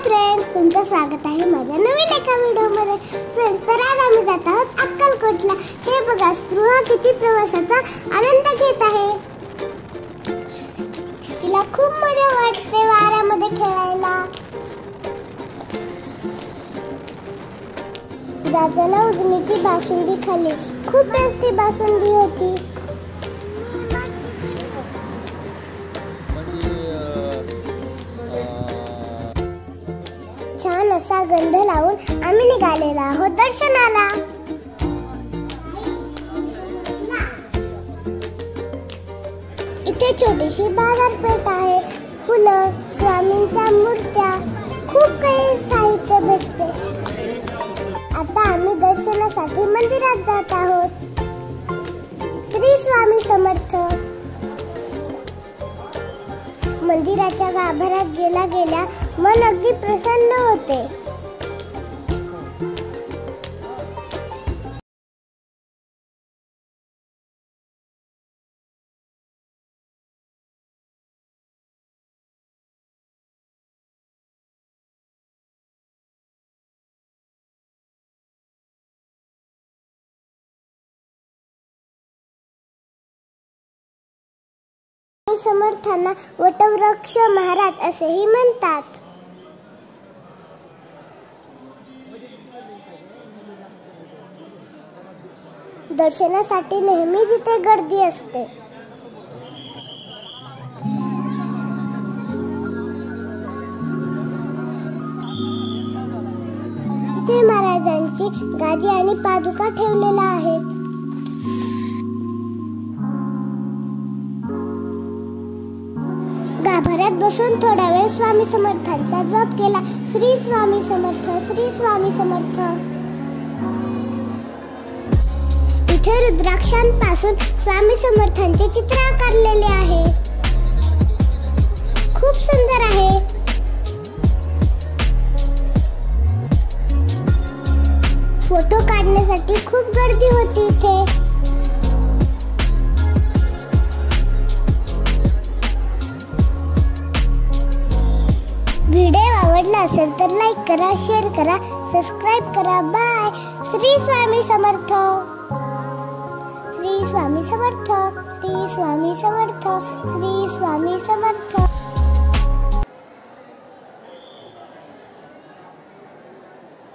Friends, तुमचं स्वागत आहे माझ्या नवीन एका व्हिडिओमध्ये। फ्रेंड्स, तर आज आम्ही जात आहोत अक्कलकोटला। हे बघा, स्पृहा किती प्रवासाचा आनंद घेत आहे। तिला खूप मजा वाटते वाऱ्यामध्ये खेळायला। जाताना उजनीची बासुंदी खाल्ली, खूप टेस्टी बासुंदी होती। छान असा गंध लावून आम्ही निघालेलो आहोत दर्शनाला। इथे छोटीशी बाजारपेठ आहे, फुलं, स्वामींच्या मूर्त्या, खूप काही साहित्य भेटते। आता आम्ही दर्शनासाठी मंदिरात जात आहोत। श्री स्वामी समर्थ। मंदिराच्या गाभाऱ्यात गेल्या मन अगदी प्रसन्न होते। समर्थांना वटवृक्ष महाराज असेही म्हणतात। दर्शनासाठी नेहमी तिथे गर्दी असते। इथे महाराजांची गादी आणि पादुका ठेवलेल्या आहेत। गाभाऱ्यात बसून थोडा वेळ स्वामी समर्थांचा जप केला। श्री स्वामी समर्थ, श्री स्वामी समर्थ। इथे रुद्राक्षांपासून स्वामी समर्थांचे चित्र आकारलेले आहे, खूप सुंदर आहे। फोटो काढण्यासाठी खूप गर्दी होती इथे। व्हिडिओ आवडला असेल तर लाईक करा, शेअर करा, सबस्क्राइब करा। बाय। श्री स्वामी समर्थ, श्री स्वामी समर्थ, श्री स्वामी समर्थ, श्री स्वामी समर्थ।